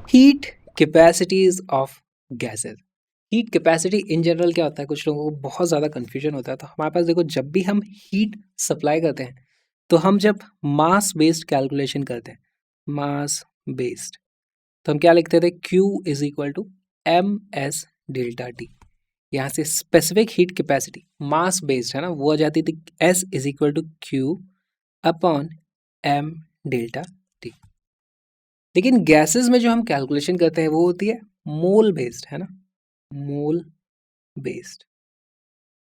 Heat capacities of gases. Heat capacity in general क्या होता है, कुछ लोगों को बहुत ज़्यादा कन्फ्यूजन होता है। तो हमारे पास देखो, जब भी हम हीट सप्लाई करते हैं तो हम जब मास बेस्ड कैलकुलेशन करते हैं, मास बेस्ड, तो हम क्या लिखते थे, Q is equal to M S delta T. यहाँ से specific heat capacity mass based है ना, वो आ जाती थी S is equal to Q upon M delta T. लेकिन गैसेस में जो हम कैलकुलेशन करते हैं वो होती है मोल बेस्ड, है ना, मोल बेस्ड।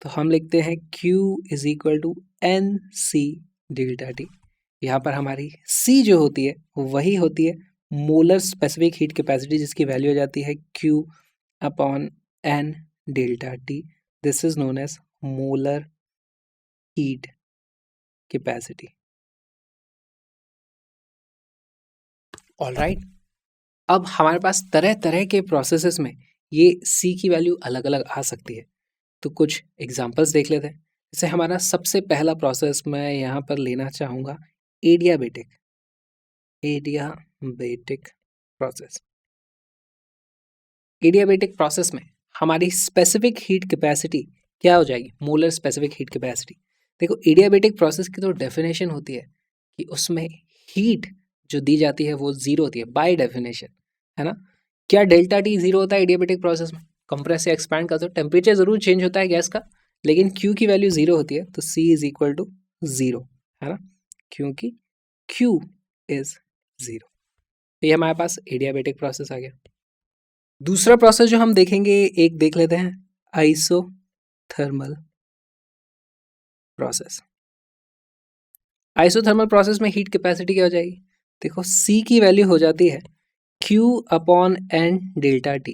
तो हम लिखते हैं Q is equal to N C delta T. यहाँ पर हमारी C जो होती है वही होती है मोलर स्पेसिफिक हीट कैपेसिटी, जिसकी वैल्यू हो जाती है Q upon N delta T. This is known as molar heat capacity. Alright, अब हमारे पास तरह तरह के प्रोसेसेस में ये C की वैल्यू अलग अलग आ सकती है। तो कुछ एग्जांपल्स देख लेते हैं। जैसे हमारा सबसे पहला प्रोसेस मैं यहाँ पर लेना चाहूँगा एडियाबेटिक प्रोसेस। एडियाबेटिक प्रोसेस में हमारी स्पेसिफिक हीट कैपेसिटी क्या हो जाएगी, मोलर स्पेसिफिक हीट कैपेसिटी। देखो, एडियाबेटिक प्रोसेस की तो डेफिनेशन होती है कि उसमें हीट जो दी जाती है वो जीरो होती है बाय डेफिनेशन, है ना। क्या डेल्टा टी जीरो होता है एडियाबेटिक प्रोसेस में? कंप्रेस या एक्सपैंड करते हो टेम्परेचर जरूर चेंज होता है गैस का, लेकिन Q की वैल्यू जीरो होती है। तो C is equal to zero, है ना, क्योंकि Q इज जीरो। तो ये हमारे पास एडियाबेटिक प्रोसेस आ गया। दूसरा प्रोसेस जो हम देखेंगे, एक देख लेते हैं आइसोथर्मल प्रोसेस। आइसोथर्मल प्रोसेस में हीट कैपेसिटी क्या हो जाएगी, देखो C की वैल्यू हो जाती है Q upon N delta T.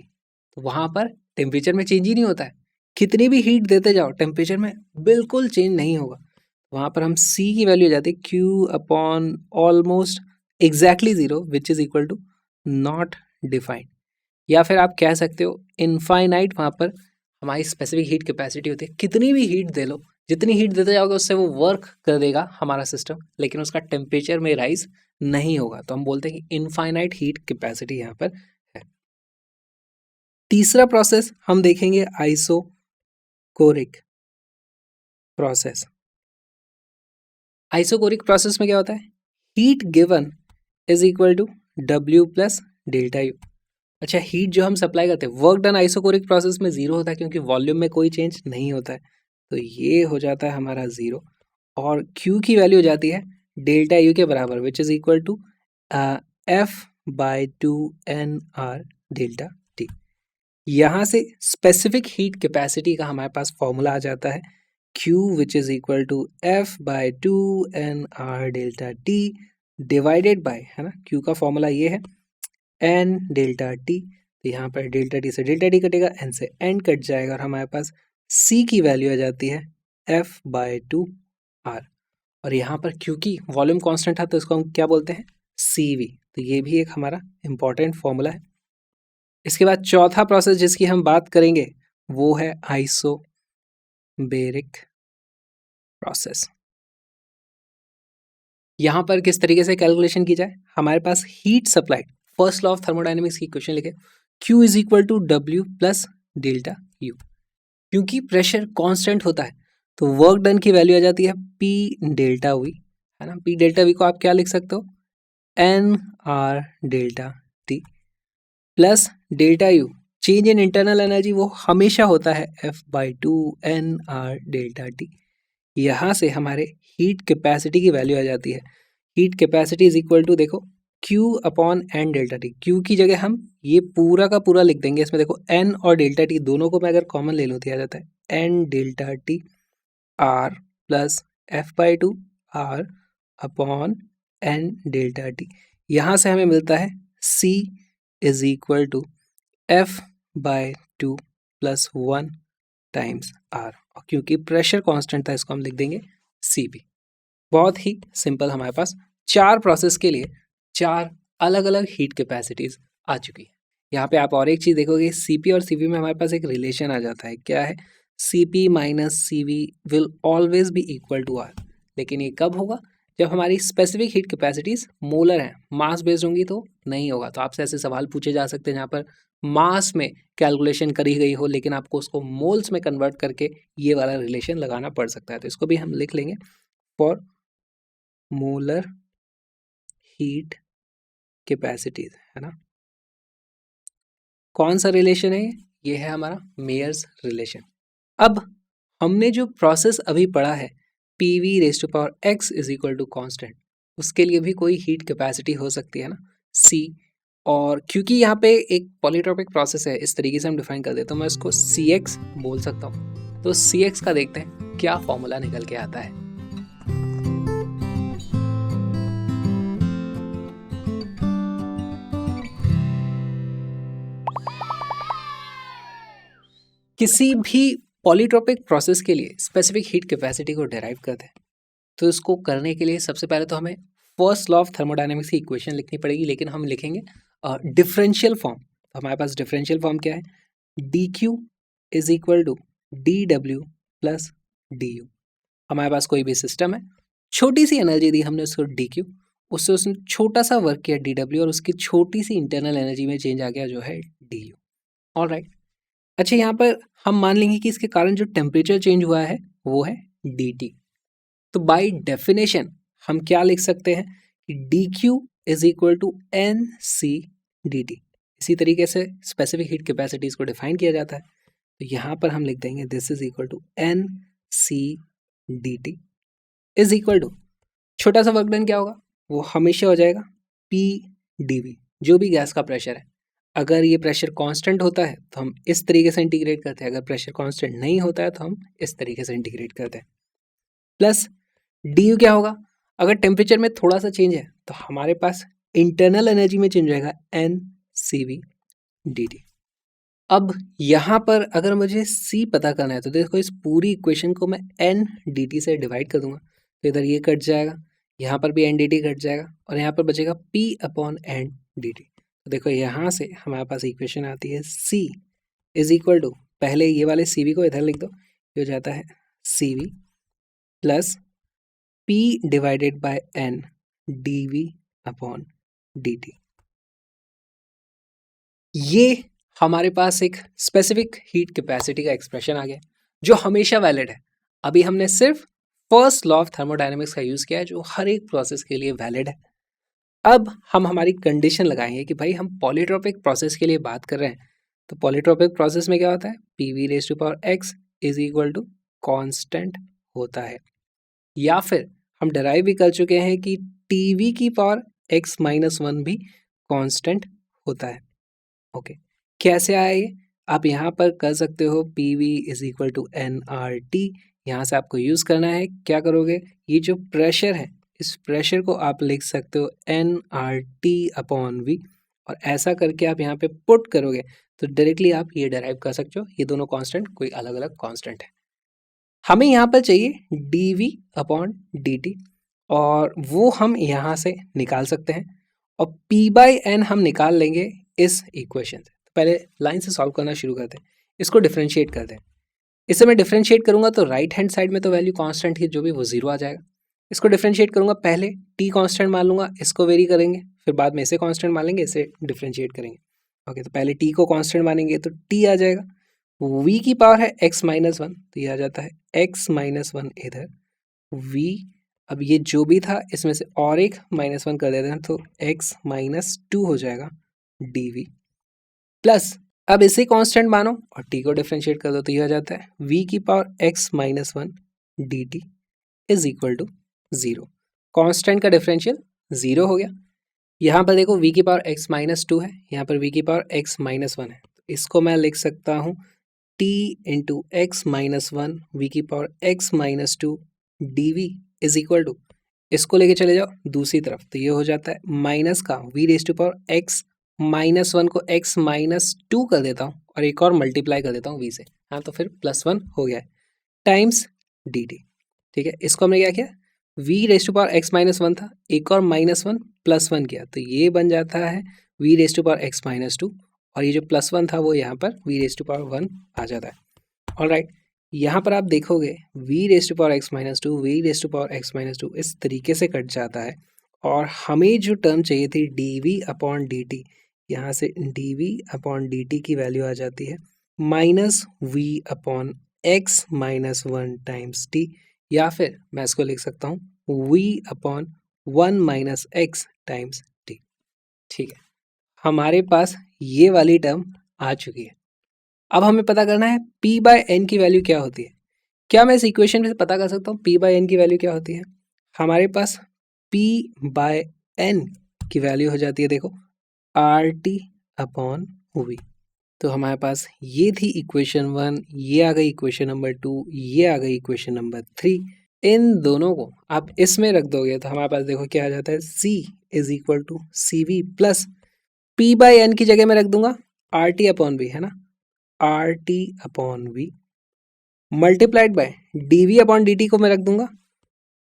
तो वहां पर टेम्परेचर में चेंज ही नहीं होता है, कितनी भी हीट देते जाओ टेम्परेचर में बिल्कुल चेंज नहीं होगा। वहां पर हम C की वैल्यू हो जाती है Q upon almost exactly zero which is equal to not defined, या फिर आप कह सकते हो इनफाइनाइट। वहां पर हमारी स्पेसिफिक हीट कैपेसिटी होती है, कितनी भी हीट दे लो, जितनी हीट देते जाओगे उससे वो वर्क कर देगा हमारा सिस्टम, लेकिन उसका टेम्परेचर में राइज नहीं होगा। तो हम बोलते हैं कि इनफाइनाइट हीट कैपेसिटी यहाँ पर है। तीसरा प्रोसेस हम देखेंगे आइसोकोरिक प्रोसेस। आइसोकोरिक प्रोसेस में क्या होता है, heat given is equal to W plus delta U. अच्छा, हीट जो हम सप्लाई करते हैं, वर्क डन आइसोकोरिक प्रोसेस में जीरो होता है क्योंकि वॉल्यूम में कोई चेंज नहीं होता है। तो ये हो जाता है हमारा जीरो, और Q की वैल्यू हो जाती है डेल्टा यू के बराबर which is equal to F by 2NR delta T. यहाँ से स्पेसिफिक हीट कैपेसिटी का हमारे पास फॉर्मूला आ जाता है Q which is equal to F by 2NR delta T divided by, है ना, Q का फॉर्मूला ये है N डेल्टा टी। तो यहाँ पर डेल्टा टी से डेल्टा टी कटेगा, N से N कट जाएगा, और हमारे पास C की वैल्यू आ जाती है F बाय 2R। और यहाँ पर क्योंकि वॉल्यूम कांस्टेंट था तो इसको हम क्या बोलते हैं, CV। तो ये भी एक हमारा इंपॉर्टेंट फॉर्मूला है। इसके बाद चौथा प्रोसेस जिसकी हम बात करेंगे वो है आइसोबेरिक प्रोसेस। यहाँ पर किस तरीके से कैलकुलेशन की जाए, हमारे पास heat supply, first law of thermodynamics की क्वेश्चन लिखे, Q is equal to W plus delta U. क्योंकि प्रेशर कांस्टेंट होता है तो वर्क डन की वैल्यू आ जाती है P डेल्टा वी, है ना। P डेल्टा वी को आप क्या लिख सकते हो, NR delta T plus delta you, change in internal energy वो हमेशा होता है F by 2NR delta T. यहाँ से हमारे हीट कैपेसिटी की वैल्यू आ जाती है, heat capacity is equal to, देखो Q upon N delta T. Q की जगह हम ये पूरा का पूरा लिख देंगे, इसमें देखो N और डेल्टा टी दोनों को मैं अगर कॉमन ले लूँ तो आ जाता है N delta T R plus F by 2R upon N delta T. यहाँ से हमें मिलता है C is equal to F by 2 plus 1 times R, और क्योंकि प्रेशर कांस्टेंट था इसको हम लिख देंगे CP। बहुत ही सिंपल, हमारे पास चार प्रोसेस के लिए चार अलग अलग हीट कैपेसिटीज आ चुकी है। यहाँ पे आप और एक चीज देखोगे, CP और CV में हमारे पास एक रिलेशन आ जाता है, क्या है, CP minus CV will always be equal to R। लेकिन ये कब होगा, जब हमारी स्पेसिफिक हीट कैपेसिटीज मोलर हैं, मास बेस्ड होंगी तो नहीं होगा। तो आपसे ऐसे सवाल पूछे जा सकते हैं जहाँ पर मास में कैलकुलेशन करी गई हो लेकिन आपको उसको मोल्स में कन्वर्ट करके ये वाला रिलेशन लगाना पड़ सकता है। तो इसको भी हम लिख लेंगे, फॉर मोलर हीट कैपेसिटीज, है ना। कौन सा रिलेशन है ये है हमारा मेयर्स रिलेशन। अब हमने जो प्रोसेस अभी पढ़ा है PV raise to power X is equal to constant, उसके लिए भी कोई हीट कैपेसिटी हो सकती है ना, सी। और क्योंकि यहाँ पे एक पॉलीट्रॉपिक प्रोसेस है, इस तरीके से हम डिफाइन कर देते हैं, तो मैं उसको सी एक्स बोल सकता हूँ। तो सी एक्स का देखते हैं क्या फॉर्मूला निकल के आता है। किसी भी पॉलीट्रॉपिक प्रोसेस के लिए स्पेसिफिक हीट कैपेसिटी को डिराइव करते हैं, तो इसको करने के लिए सबसे पहले तो हमें फर्स्ट लॉ ऑफ थर्मोडायनेमिक्स की इक्वेशन लिखनी पड़ेगी, लेकिन हम लिखेंगे डिफरेंशियल फॉर्म। तो हमारे पास डिफरेंशियल फॉर्म क्या है, D Q is equal to D W plus D U. हमारे पास कोई भी सिस्टम है, छोटी सी एनर्जी दी हमने उसको डी क्यू, उससे उसने छोटा सा वर्क किया डी डब्ल्यू, और उसकी छोटी सी इंटरनल एनर्जी में चेंज आ गया जो है डी यू। ऑलराइट, अच्छा यहाँ पर हम मान लेंगे कि इसके कारण जो टेम्परेचर चेंज हुआ है वो है डी टी। तो बाय डेफिनेशन हम क्या लिख सकते हैं कि D Q is equal to N C D T. इसी तरीके से स्पेसिफिक हीट कैपेसिटीज को डिफाइन किया जाता है। तो यहाँ पर हम लिख देंगे this is equal to N C D T is equal to, छोटा सा वर्क डन क्या होगा, वो हमेशा हो जाएगा पी डी वी, जो भी गैस का प्रेशर है। अगर ये प्रेशर कांस्टेंट होता है तो हम इस तरीके से इंटीग्रेट करते हैं, अगर प्रेशर कांस्टेंट नहीं होता है तो हम इस तरीके से इंटीग्रेट करते हैं। प्लस डी यू क्या होगा, अगर टेम्परेचर में थोड़ा सा चेंज है तो हमारे पास इंटरनल एनर्जी में चेंज होएगा N C V D T. अब यहाँ पर अगर मुझे सी पता करना है तो देखो इस पूरी इक्वेशन को मैं एन डी टी से डिवाइड कर दूंगा, तो इधर ये कट जाएगा, यहाँ पर भी एन डी टी कट जाएगा, और यहाँ पर बचेगा P upon N D T. तो देखो यहाँ से हमारे पास इक्वेशन आती है C इज इक्वल टू, पहले ये वाले सी वी को इधर लिख दो, ये हो जाता है C V plus P divided by N D V upon D T. ये हमारे पास एक स्पेसिफिक हीट कैपेसिटी का एक्सप्रेशन आ गया जो हमेशा वैलिड है। अभी हमने सिर्फ फर्स्ट लॉ ऑफ थर्मोडायनेमिक्स का यूज़ किया है जो हर एक प्रोसेस के लिए वैलिड है। अब हम हमारी कंडीशन लगाएंगे कि भाई हम पॉलीट्रॉपिक प्रोसेस के लिए बात कर रहे हैं, तो पॉलीट्रॉपिक प्रोसेस में क्या होता है, P V raise to power X is equal to constant होता है, या फिर हम डिराइव भी कर चुके हैं कि टी वी की पावर एक्स माइनस वन भी कॉन्स्टेंट होता है। ओके, कैसे आया ये, आप यहाँ पर कर सकते हो P V is equal to N R T, यहाँ से आपको यूज़ करना है, क्या करोगे, ये जो प्रेशर है इस प्रेशर को आप लिख सकते हो N R T upon V, और ऐसा करके आप यहाँ पे पुट करोगे तो डायरेक्टली आप ये डिराइव कर सकते हो, ये दोनों कांस्टेंट कोई अलग अलग कांस्टेंट है। हमें यहाँ पर चाहिए D V upon D T, और वो हम यहाँ से निकाल सकते हैं, और पी बाई एन हम निकाल लेंगे इस इक्वेशन से। तो पहले लाइन से सॉल्व करना शुरू करते हैं, इसको डिफ्रेंशिएट करते हैं। इसे मैं डिफ्रेंशिएट करूँगा तो राइट हैंड साइड में तो वैल्यू कांस्टेंट की जो भी वो जीरो आ जाएगा। इसको डिफ्रेंशिएट करूँगा, पहले टी कांस्टेंट मान लूँगा, इसको वेरी करेंगे, फिर बाद में इसे कांस्टेंट मान लेंगे, इसे डिफ्रेंशिएट करेंगे। ओके, तो पहले टी को कांस्टेंट मानेंगे तो टी आ जाएगा, v की पावर है x माइनस वन, तो ये आ जाता है x माइनस वन इधर v, अब ये जो भी था इसमें से और एक माइनस वन कर देते हैं तो x माइनस टू हो जाएगा dv, प्लस अब इसे कांस्टेंट मानो और t को डिफ्रेंशिएट कर दो तो ये आ जाता है v की power x minus one dt is equal to zero. Constant का डिफरेंशियल जीरो हो गया। यहाँ पर देखो v की पावर x माइनस टू है, यहाँ पर v की पावर x माइनस वन है, तो इसको मैं लिख सकता हूँ t into X minus one V की power x minus two D V is equal to, इसको लेके चले जाओ दूसरी तरफ तो ये हो जाता है माइनस का v raise to power x minus one को x माइनस टू कर देता हूँ और एक और मल्टीप्लाई कर देता हूँ v से, हाँ तो फिर प्लस वन हो गया है टाइम्स डी टी। ठीक है, इसको हमने क्या किया, v raise to power x minus one था, एक और माइनस वन प्लस वन किया तो ये बन जाता है v raise to power x minus two, और ये जो प्लस वन था वो यहाँ पर v raise to power one आ जाता है। ऑलराइट, यहाँ पर आप देखोगे V raise power X minus two, V raise power X minus two इस तरीके से कट जाता है और हमें जो टर्म चाहिए थी D V upon D T, यहाँ से D V upon D T की वैल्यू आ जाती है minus V upon X minus one times T, या फिर मैं इसको लिख सकता हूँ V upon one minus X times T. ठीक है, हमारे पास ये वाली टर्म आ चुकी है। अब हमें पता करना है p बाय एन की वैल्यू क्या होती है। क्या मैं इस इक्वेशन में से पता कर सकता हूँ p बाय एन की वैल्यू क्या होती है? हमारे पास p बाय एन की वैल्यू हो जाती है, देखो आर टी अपॉन वी। तो हमारे पास ये थी इक्वेशन 1, ये आ गई इक्वेशन नंबर 2, ये आ गई इक्वेशन नंबर 3। इन दोनों को आप इसमें रख दोगे तो हमारे पास देखो क्या आ जाता है, c is equal to C V plus p by N की जगह मैं रख दूंगा आर टी अपॉन वी, है ना, R T upon V multiplied by D V upon D T को मैं रख दूंगा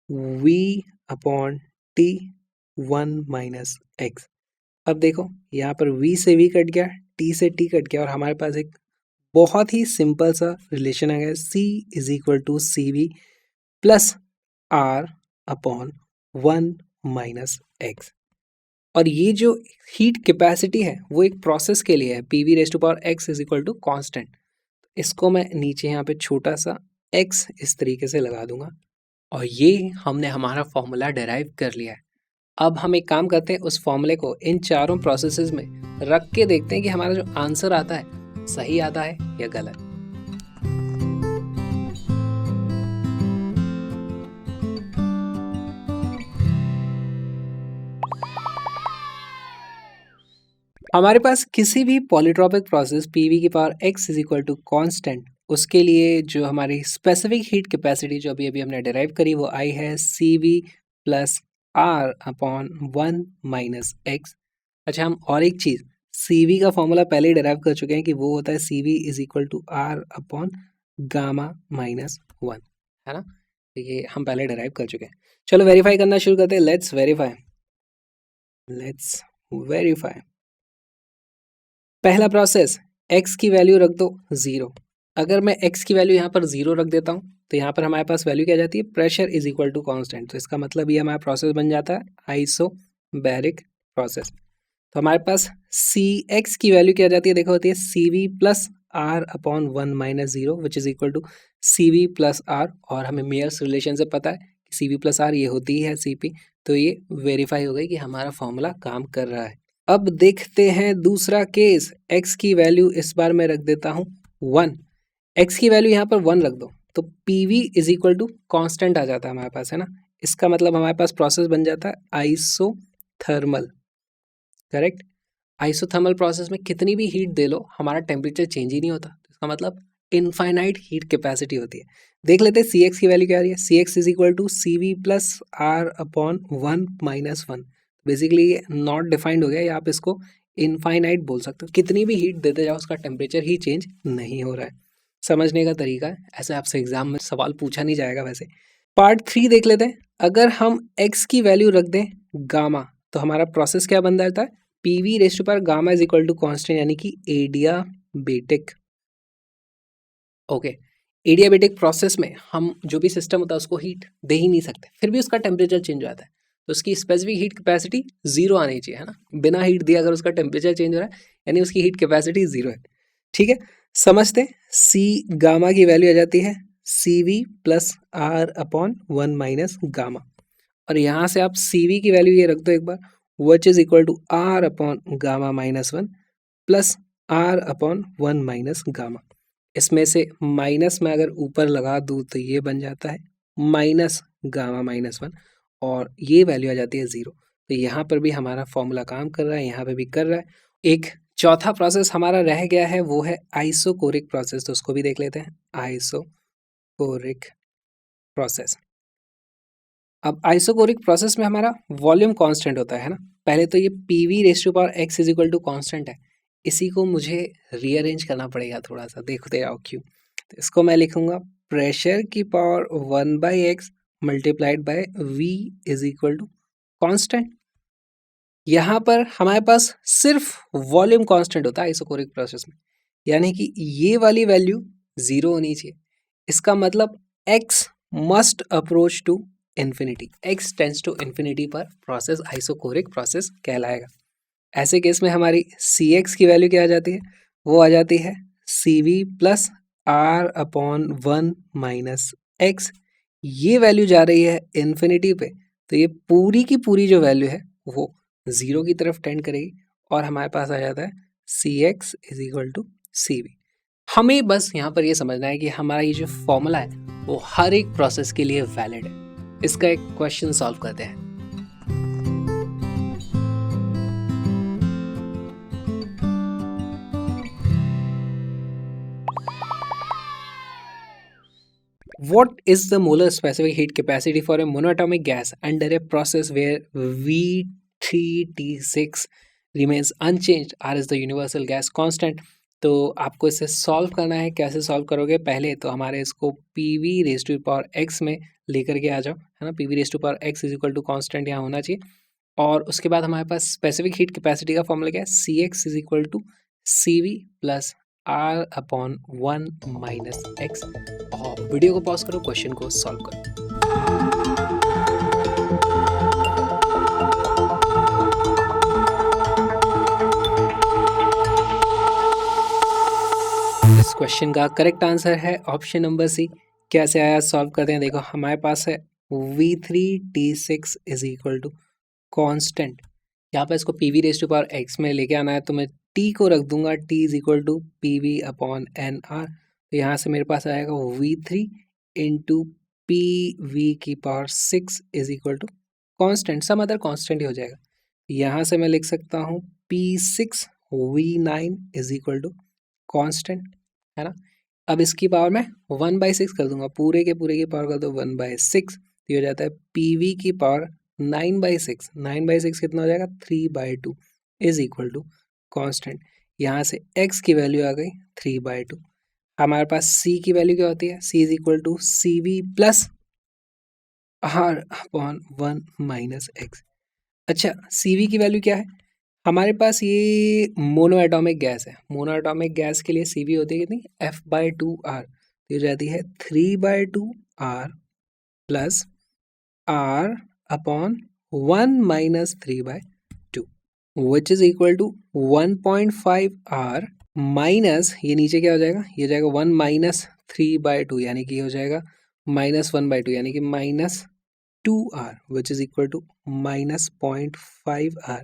V upon T one minus X. अब देखो यहाँ पर v से v कट गया, t से t कट गया और हमारे पास एक बहुत ही सिंपल सा रिलेशन आ गया, c is equal to C V plus R upon one minus X. और ये जो हीट कैपेसिटी है वो एक प्रोसेस के लिए है, P V raise to power X is equal to constant. इसको मैं नीचे यहाँ पे छोटा सा x इस तरीके से लगा दूंगा और ये हमने हमारा फॉर्मूला डेराइव कर लिया है। अब हम एक काम करते हैं, उस फॉर्मूले को इन चारों प्रोसेसेस में रख के देखते हैं कि हमारा जो आंसर आता है सही आता है या गलत। हमारे पास किसी भी पॉलीट्रॉपिक प्रोसेस पीवी की power x is equal to constant, उसके लिए जो हमारी स्पेसिफिक हीट कैपेसिटी जो अभी अभी हमने डिराइव करी वो आई है C V plus R upon one minus X. अच्छा, हम और एक चीज़ सी वी का फॉर्मूला पहले ही डिराइव कर चुके हैं कि वो होता है C V is equal to R upon gamma minus one, है ना, तो ये हम पहले डिराइव कर चुके हैं। चलो वेरीफाई करना शुरू करते हैं, लेट्स वेरीफाई। पहला प्रोसेस, x की वैल्यू रख दो 0। अगर मैं x की वैल्यू यहाँ पर 0 रख देता हूँ तो यहाँ पर हमारे पास वैल्यू क्या जाती है, pressure is equal to constant. तो इसका मतलब ये हमारा प्रोसेस बन जाता है आइसोबैरिक प्रोसेस। तो हमारे पास सी एक्स की वैल्यू क्या जाती है, देखो होती है C V plus R upon one minus zero which is equal to C V plus R. और हमें मेयर्स रिलेशन से पता है कि सी वी प्लस आर ये होती है सी पी। तो ये वेरीफाई हो गई कि हमारा फॉर्मूला काम कर रहा है। अब देखते हैं दूसरा केस, x की वैल्यू इस बार मैं रख देता हूँ 1। x की वैल्यू यहाँ पर 1 रख दो तो P V is equal to constant आ जाता है हमारे पास, है ना। इसका मतलब हमारे पास प्रोसेस बन जाता है आइसोथर्मल, करेक्ट। आइसोथर्मल प्रोसेस में कितनी भी हीट दे लो हमारा टेम्परेचर चेंज ही नहीं होता, इसका मतलब इनफाइनाइट हीट कैपेसिटी होती है। देख लेते हैं सी एक्स की वैल्यू क्या आ रही है, C X is equal to C V plus R upon one minus one. Basically ये नॉट डिफाइंड हो गया, या आप इसको इनफाइनाइट बोल सकते हो। कितनी भी हीट देते जाओ उसका टेम्परेचर ही चेंज नहीं हो रहा है। समझने का तरीका है, ऐसे आपसे एग्जाम में सवाल पूछा नहीं जाएगा वैसे। पार्ट 3 देख लेते हैं। अगर हम x की वैल्यू रख दें गामा तो हमारा प्रोसेस क्या बन जाता है, पी वी रेस्ट पर gamma is equal to constant, यानी कि एडियाबेटिक। ओके, एडियाबेटिक प्रोसेस में हम जो भी सिस्टम होता है उसको हीट दे ही नहीं सकते, फिर भी उसका टेम्परेचर चेंज हो जाता है। तो उसकी स्पेसिफिक हीट कैपेसिटी 0 आनी चाहिए, है ना। बिना हीट दिए अगर उसका टेम्परेचर चेंज हो रहा है यानी उसकी हीट कैपेसिटी 0 है। ठीक है, समझते। सी गामा की वैल्यू आ जाती है C V plus R upon one minus gamma, और यहाँ से आप सी वी की वैल्यू ये रख दो एक बार, which is equal to R upon gamma minus one plus R upon one minus gamma. इसमें से माइनस में अगर ऊपर लगा दूँ तो ये बन जाता है माइनस गामा माइनस वन, और ये वैल्यू आ जाती है 0। तो यहाँ पर भी हमारा फॉर्मूला काम कर रहा है, यहाँ पे भी कर रहा है। एक चौथा प्रोसेस हमारा रह गया है, वो है आइसोकोरिक प्रोसेस, तो उसको भी देख लेते हैं, आइसोकोरिक प्रोसेस। अब आइसोकोरिक प्रोसेस में हमारा वॉल्यूम कांस्टेंट होता है ना। पहले तो ये P V raise to power X is equal to constant है, इसी को मुझे रीअरेंज करना पड़ेगा थोड़ा सा, देखते आओ क्यों। तो इसको मैं लिखूंगा प्रेशर की power 1/x multiplied by v is equal to constant. यहाँ पर हमारे पास सिर्फ वॉल्यूम कांस्टेंट होता है आइसोकोरिक प्रोसेस में, यानी कि ये वाली वैल्यू 0 होनी चाहिए, इसका मतलब x must approach to infinity, x tends to infinity पर प्रोसेस आइसोकोरिक प्रोसेस कहलाएगा। ऐसे केस में हमारी सी एक्स की वैल्यू क्या आ जाती है, वो आ जाती है C V plus R upon 1 minus X. ये वैल्यू जा रही है इन्फिनिटी पे, तो ये पूरी की पूरी जो वैल्यू है वो ज़ीरो की तरफ टेंड करेगी और हमारे पास आ जाता है C X is equal to C V. हमें बस यहाँ पर ये समझना है कि हमारा ये जो फॉर्मूला है वो हर एक प्रोसेस के लिए वैलिड है। इसका एक क्वेश्चन सॉल्व करते हैं। What is the molar specific heat capacity for a monoatomic gas under a process where V3T6 remains unchanged? R is the universal gas constant। तो आपको इसे सॉल्व करना है। कैसे सॉल्व करोगे, पहले तो हमारे इसको PV raise to power x में लेकर के आ जाओ, है ना। PV raise to power x is equal to constant यहाँ होना चाहिए। और उसके बाद हमारे पास स्पेसिफिक हीट कैपेसिटी का फॉर्मूला क्या है, Cx is equal to CV plus R upon 1 minus X. और वीडियो को पॉज करो, क्वेश्चन को सॉल्व करो। इस क्वेश्चन का करेक्ट आंसर है ऑप्शन नंबर सी। कैसे आया, सॉल्व करते हैं। देखो हमारे पास है V3T6 is equal to constant. यहाँ पर इसको PV raise to power x में लेके आना है, तो मैं t को रख दूंगा t is equal to PV upon NR। तो यहाँ से मेरे पास आएगा V3 इंटू PV की power 6 is equal to constant, some other constant ही हो जाएगा। यहाँ से मैं लिख सकता हूँ P6 V9 is equal to constant, है ना। अब इसकी पावर मैं 1/6 कर दूंगा, पूरे के पूरे की पावर कर दो 1/6, तो ये हो जाता है PV की पावर 9/6। 9/6 कितना हो जाएगा, 3/2 इज इक्वल टू कॉन्स्टेंट। यहाँ से x की वैल्यू आ गई 3/2। हमारे पास c की वैल्यू क्या होती है, c is equal to CV plus R upon 1 minus X. अच्छा, CV की वैल्यू क्या है हमारे पास, ये मोनो एटॉमिक गैस है। मोनो एटॉमिक गैस के लिए CV होती है कितनी, F/2R। तो ये जाती है 3/2R plus R upon 1 minus 3/2 which is equal to 1.5R minus, ये नीचे क्या हो जाएगा, ये हो जाएगा 1 माइनस 3/2 यानी कि हो जाएगा -1/2 यानी कि -2R which is equal to -0.5R,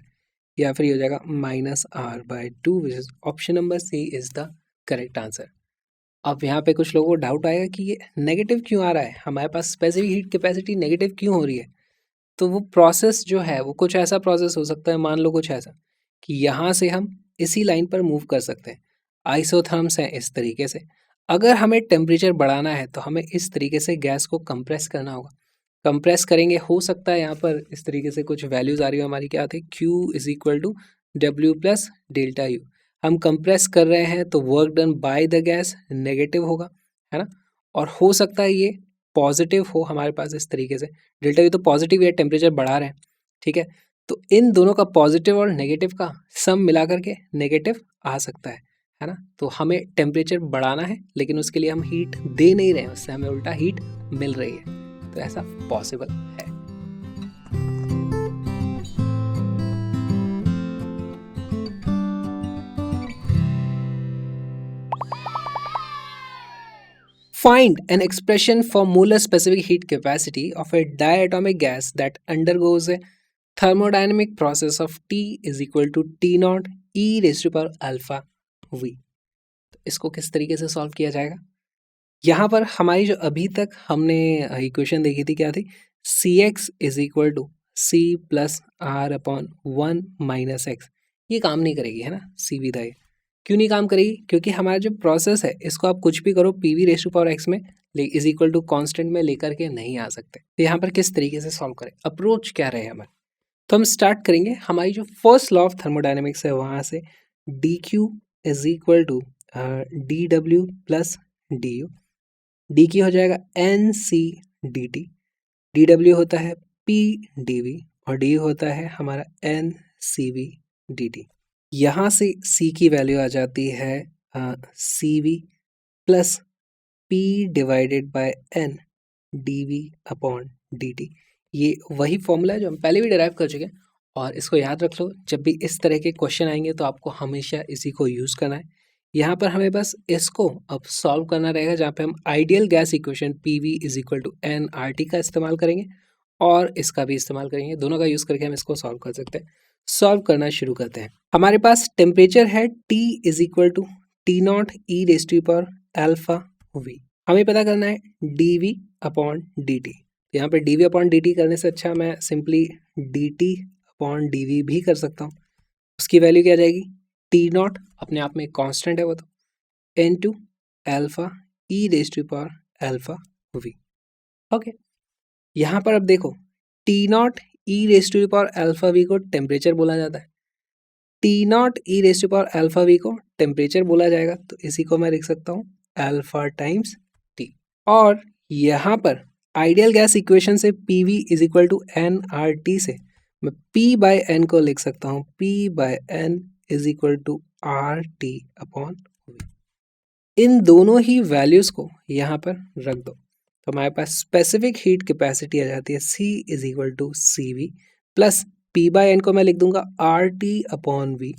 या फिर ये हो जाएगा -R/2 which is option number C is the correct answer. अब यहाँ पे कुछ लोगों को डाउट आएगा कि ये नेगेटिव क्यों आ रहा है, हमारे पास स्पेसिफिक हीट कैपेसिटी नेगेटिव क्यों हो रही है। तो वो प्रोसेस जो है वो कुछ ऐसा प्रोसेस हो सकता है, मान लो कुछ ऐसा कि यहाँ से हम इसी लाइन पर मूव कर सकते हैं। आइसोथर्म्स हैं इस तरीके से। अगर हमें टेम्परेचर बढ़ाना है तो हमें इस तरीके से गैस को कंप्रेस करना होगा। कंप्रेस करेंगे, हो सकता है यहाँ पर इस तरीके से कुछ वैल्यूज आ रही हो हमारी, क्या आती है, Q is equal to W plus delta U। हम कंप्रेस कर रहे हैं तो work done by the gas negative होगा, है ना। और हो सकता है ये पॉजिटिव हो हमारे पास इस तरीके से, डेल्टा U तो पॉजिटिव है, टेम्परेचर बढ़ा रहे हैं, ठीक है। तो इन दोनों का पॉजिटिव और नेगेटिव का सम मिला करके नेगेटिव आ सकता है ना। तो हमें टेम्परेचर बढ़ाना है लेकिन उसके लिए हम हीट दे नहीं रहे हैं, उससे हमें उल्टा हीट मिल रही है, तो ऐसा पॉसिबल है। Find an expression for molar specific heat capacity of a diatomic gas that undergoes a thermodynamic process of T is equal to T naught E raised to power alpha V। इसको किस तरीके से solve किया जाएगा, यहाँ पर हमारी जो अभी तक हमने इक्वेशन देखी थी क्या थी, Cx is equal to C plus R upon 1 minus X. ये काम नहीं करेगी, है ना, सी विदा। क्यों नहीं काम करेगी, क्योंकि हमारा जो प्रोसेस है इसको आप कुछ भी करो PV raise to power x में इज इक्वल टू कॉन्स्टेंट में लेकर के नहीं आ सकते। तो यहाँ पर किस तरीके से सॉल्व करें, अप्रोच क्या रहे हमारे। तो हम स्टार्ट करेंगे, हमारी जो फर्स्ट लॉ ऑफ थर्मोडाइनमिक्स है वहाँ से dq is equal to dw plus du। dq हो जाएगा NC dt, dw होता है P dv और du होता है हमारा NCV dt। यहाँ से C की वैल्यू आ जाती है CV plus P divided by N dv/dt। ये वही फॉर्मूला है जो हम पहले भी डिराइव कर चुके हैं, और इसको याद रख लो, जब भी इस तरह के क्वेश्चन आएंगे तो आपको हमेशा इसी को यूज़ करना है। यहाँ पर हमें बस इसको अब सॉल्व करना रहेगा, जहाँ पे हम ideal gas equation PV = nRT का इस्तेमाल करेंगे और इसका भी इस्तेमाल करेंगे। दोनों का यूज़ करके हम इसको सॉल्व कर सकते हैं। सॉल्व करना शुरू करते हैं। हमारे पास टेम्परेचर है T = T0 e⁻⁴ हमें पता करना है dv/dt। यहाँ पे dv/dt करने से अच्छा मैं सिंपली dt/dv भी कर सकता हूँ। उसकी वैल्यू क्या जाएगी, T0 अपने आप में कांस्टेंट है वो तो, into अल्फा e⁻⁴v। ओके, यहाँ पर अब देखो T0 e⁻⁴v को टेम्परेचर बोला जाता है, T0 e⁻⁴v को टेम्परेचर बोला जाएगा, तो इसी को मैं लिख सकता हूँ अल्फा टाइम्स T। और यहाँ पर आइडियल गैस इक्वेशन से PV = nRT से मैं P/n को लिख सकता हूँ P/n = RT/V। इन दोनों ही वैल्यूज को यहाँ पर रख दो तो हमारे पास स्पेसिफिक हीट कैपेसिटी आ जाती है C = CV प्लस P/n को मैं लिख दूंगा RT/V,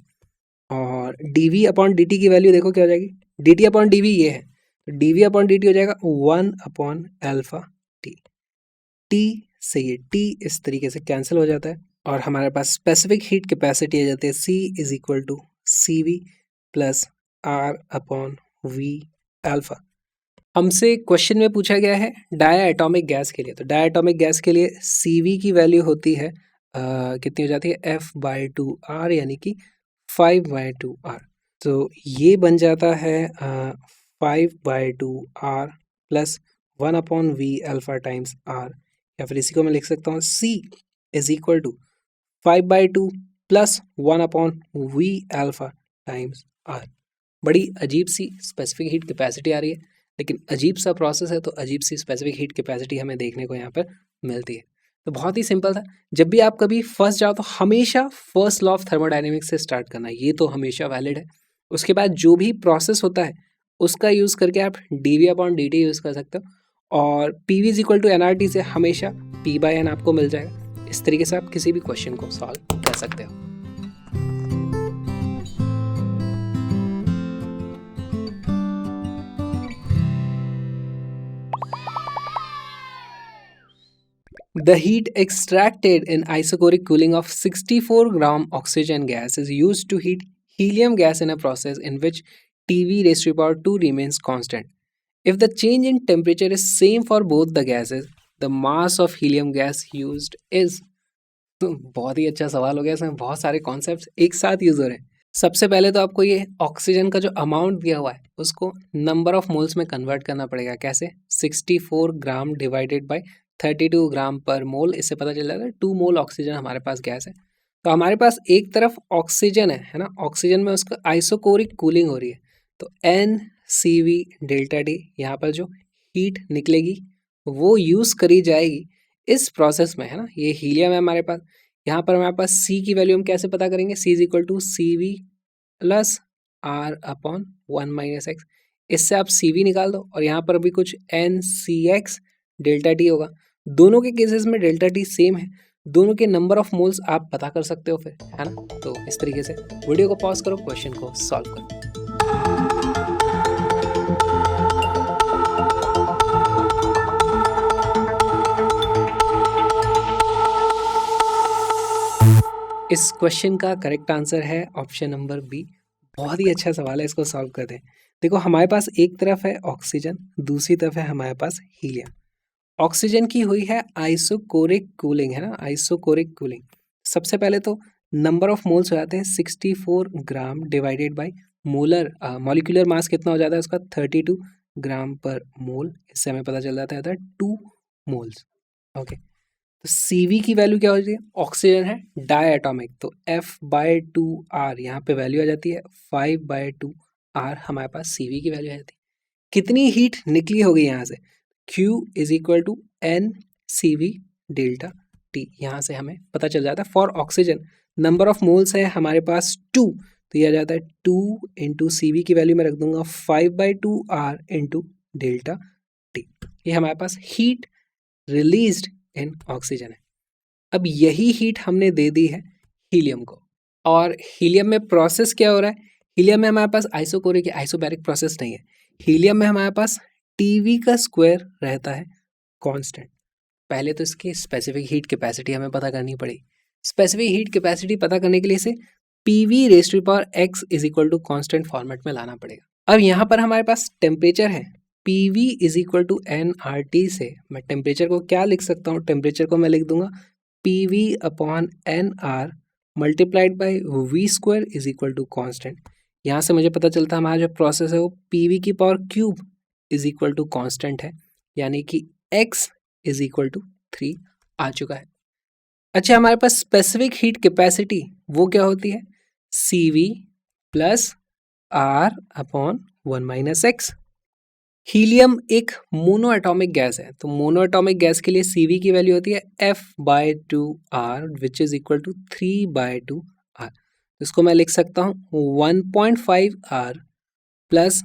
और dv/dt की वैल्यू देखो क्या हो जाएगी, dt/dv ये है, तो dv/dt हो जाएगा 1/α/t। T से ये T इस तरीके से कैंसिल हो जाता है और हमारे पास स्पेसिफिक हीट कैपेसिटी आ जाती है C = CV प्लस R/V⁴। हमसे क्वेश्चन में पूछा गया है डायटोमिक गैस के लिए, तो डायटोमिक गैस के लिए CV की वैल्यू होती है कितनी हो जाती है F/2R, यानी कि 5/2R। तो ये बन जाता है 5/2R plus 1/V⁴ times R, या फिर इसी को मैं लिख सकता हूँ C = 5/2 plus 1/V⁴ times R। बड़ी अजीब सी स्पेसिफिक हीट कैपेसिटी आ रही है, लेकिन अजीब सा प्रोसेस है तो अजीब सी स्पेसिफिक हीट कैपेसिटी हमें देखने को यहाँ पर मिलती है। तो बहुत ही सिंपल था, जब भी आप कभी फंस जाओ तो हमेशा फर्स्ट लॉ ऑफ थर्मोडायनेमिक्स से स्टार्ट करना, ये तो हमेशा वैलिड है। उसके बाद जो भी प्रोसेस होता है उसका यूज़ करके आप dv/dt यूज़ कर सकते हो, और PV = nRT से हमेशा P/n आपको मिल जाएगा। इस तरीके से आप किसी भी क्वेश्चन को सॉल्व कर सकते हो। The heat extracted in isocoric cooling of 64 gram oxygen gas is used to heat helium gas in a process in which Tv⁻² remains constant. If the change in temperature is same for both the gases, the mass of helium gas used is। तो बहुत ही अच्छा सवाल हो गया, इसमें बहुत सारे कॉन्सेप्ट्स एक साथ यूज हो रहे हैं। सबसे पहले तो आपको ये ऑक्सीजन का जो अमाउंट दिया हुआ है उसको नंबर ऑफ मोल्स में कन्वर्ट करना पड़ेगा। कैसे, 64 ग्राम डिवाइडेड बाय 32 ग्राम पर मोल, इससे पता चल जाता है 2 मोल ऑक्सीजन हमारे पास गैस है। तो हमारे पास एक तरफ ऑक्सीजन है ना, ऑक्सीजन में उसका आइसोकोरिक कूलिंग हो रही है, तो NCV∆T यहाँ पर जो हीट निकलेगी वो यूज़ करी जाएगी इस प्रोसेस में, है ना। ये हीलियम है हमारे पास, यहाँ पर हमारे पास C की वैल्यू हम कैसे पता करेंगे, C = CV plus R/1 - x। इससे आप CV निकाल दो और यहाँ पर भी कुछ NCX∆T होगा। दोनों के केसेस में ∆T सेम है, दोनों के नंबर ऑफ मोल्स आप पता कर सकते हो फिर, है ना। तो इस तरीके से वीडियो को पॉज करो, क्वेश्चन को सॉल्व करो। इस क्वेश्चन का करेक्ट आंसर है ऑप्शन नंबर बी। बहुत ही अच्छा सवाल है, इसको सॉल्व करते हैं। देखो हमारे पास एक तरफ है ऑक्सीजन, दूसरी तरफ है हमारे पास हीलियम। ऑक्सीजन की हुई है आइसोकोरिक कूलिंग, है ना, आइसोकोरिक कूलिंग। सबसे पहले तो नंबर ऑफ मोल्स हो जाते हैं 64 gram divided by molar molecular mass कितना हो जाता है उसका 32 ग्राम पर मोल। इससे हमें पता चल जाता है 2 मोल्स। ओके, तो CV की वैल्यू क्या होती है, ऑक्सीजन है डायटोमिक, तो F/2R यहाँ पे वैल्यू आ जाती है 5/2R, हमारे पास CV की वैल्यू आ जाती है। कितनी हीट निकली होगी यहाँ से, Q = NCV∆T, यहाँ से हमें पता चल जाता है। For oxygen number of moles है हमारे पास 2, तो यह आ जाता है 2 × CV की वैल्यू मैं रख दूंगा 5/2R × डेल्टा टी। ये हमारे पास हीट रिलीज्ड इन ऑक्सीजन है। अब यही हीट हमने दे दी है हीलियम को, और हीलियम में प्रोसेस क्या हो रहा है? हीलियम में हमारे पास आइसोकोरिक या आइसोबैरिक प्रोसेस नहीं है। हीलियम में हमारे पास टीवी का स्क्वायर रहता है कांस्टेंट। पहले तो इसकी स्पेसिफिक हीट कैपेसिटी हमें पता करनी पड़ेगी। स्पेसिफिक हीट कैपेसिटी पता करने के लिए इसे PV raise to power X is equal to constant format में लाना पड़ेगा। अब यहाँ पर हमारे पास टेम्परेचर है, PV is equal to N R T से मैं टेम्परेचर को क्या लिख सकता हूँ? टेम्परेचर को मैं लिख दूंगा PV upon N R multiplied by V square is equal to constant. यहाँ से मुझे पता चलता है हमारा जो प्रोसेस है वो पीवी की power cube is equal to constant है, यानी कि x इज इक्वल टू 3 आ चुका है। अच्छा, हमारे पास स्पेसिफिक हीट कैपेसिटी वो क्या होती है? CV plus R upon 1 minus x. Helium एक मोनो एटॉमिक गैस है, तो मोनो एटॉमिक गैस के लिए CV की वैल्यू होती है F/2R which is equal to 3/2R। इसको मैं लिख सकता हूँ 1.5R plus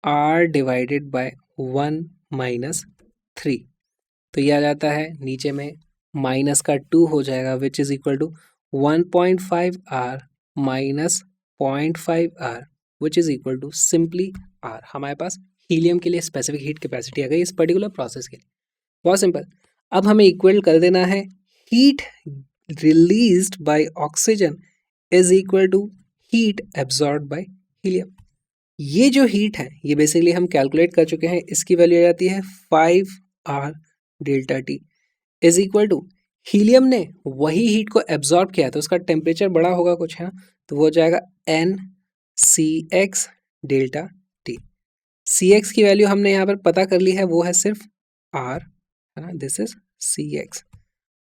R divided by 1 minus 3। तो ये आ जाता है नीचे में माइनस का 2 हो जाएगा which is equal to 1.5R minus 0.5R which is equal to simply R। हमारे पास हीलियम के लिए स्पेसिफिक हीट कैपेसिटी आ गई इस पर्टिकुलर प्रोसेस के लिए। बहुत सिंपल। अब हमें इक्वल कर देना है heat released by oxygen is equal to heat absorbed by helium. ये जो हीट है ये बेसिकली हम कैलकुलेट कर चुके हैं, इसकी वैल्यू आ जाती है 5R delta T is equal to helium ने वही हीट को एब्जॉर्ब किया है तो उसका टेम्परेचर बड़ा होगा कुछ है, तो वो हो जाएगा NCX डेल्टा टी। CX की वैल्यू हमने यहाँ पर पता कर ली है, वो है सिर्फ R, है ना, दिस इज CX।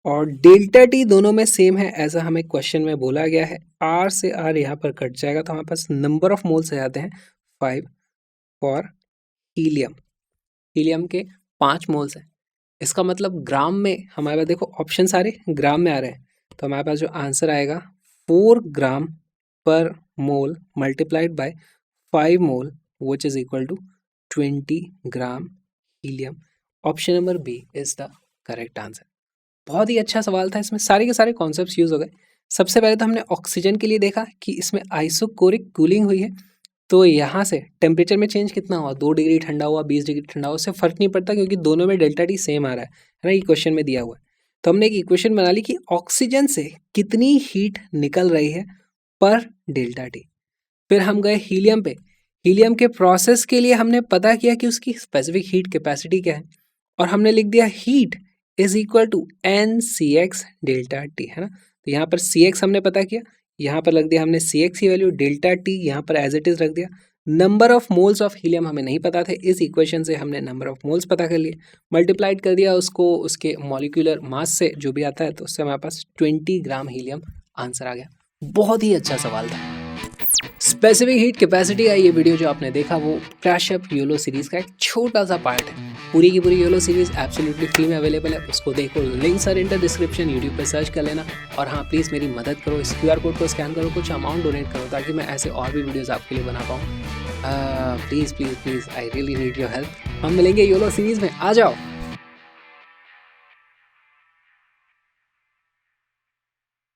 और डेल्टा टी दोनों में सेम है ऐसा हमें क्वेश्चन में बोला गया है। R से R यहाँ पर कट जाएगा तो हमारे पास नंबर ऑफ मोल्स आ जाते हैं 5 फॉर हीलियम। हीलियम के 5 मोल्स हैं। इसका मतलब ग्राम में हमारे पास देखो ऑप्शन सारे ग्राम में आ रहे हैं, तो हमारे पास जो आंसर आएगा 4 ग्राम पर mole multiplied by 5 mole which is equal to 20 gram helium. Option number B is the correct answer. बहुत ही अच्छा सवाल था, इसमें सारे के सारे कॉन्सेप्ट्स यूज हो गए। सबसे पहले तो हमने ऑक्सीजन के लिए देखा कि इसमें आइसोकोरिक कूलिंग हुई है, तो यहाँ से टेम्परेचर में चेंज कितना हुआ? 2 डिग्री ठंडा हुआ, 20 डिग्री ठंडा हुआ, उससे फर्क नहीं पड़ता क्योंकि दोनों में डेल्टा टी सेम आ रहा है ना, ये क्वेश्चन में दिया हुआ है। तो हमने एक इक्वेशन बना ली कि ऑक्सीजन से कितनी हीट निकल रही है पर डेल्टा टी। फिर हम गए हीलियम पे। हीलियम के प्रोसेस के लिए हमने पता किया कि उसकी स्पेसिफिक हीट कैपेसिटी क्या है, और हमने लिख दिया heat is equal to NCX delta T, है ना। तो यहाँ पर CX हमने पता किया, यहाँ पर रख दिया हमने CX की वैल्यू, डेल्टा टी यहाँ पर एज इट इज रख दिया। Number of moles of helium हमें नहीं पता थे, इस इक्वेशन से हमने नंबर ऑफ मोल्स पता कर लिए, मल्टीप्लाइड कर दिया उसको उसके मॉलिक्यूलर मास से जो भी आता है, तो उससे हमारे पास 20 ग्राम हीलियम आंसर आ गया। बहुत ही अच्छा सवाल था। स्पेसिफिक हीट कैपेसिटी का ये वीडियो जो आपने देखा वो क्रैश अप योलो सीरीज का एक छोटा सा पार्ट है। पूरी की पूरी योलो सीरीज एब्सोल्युटली फ्री में अवेलेबल है, उसको देखो, links are in the description, YouTube पे सर्च कर लेना। और हाँ, प्लीज़ मेरी मदद करो, इस QR कोड को स्कैन करो, कुछ अमाउंट डोनेट करो ताकि मैं ऐसे और भी वीडियोज़ आपके लिए बना पाऊँ। Please please please, I really need your help. हम मिलेंगे योलो सीरीज़ में, आ जाओ।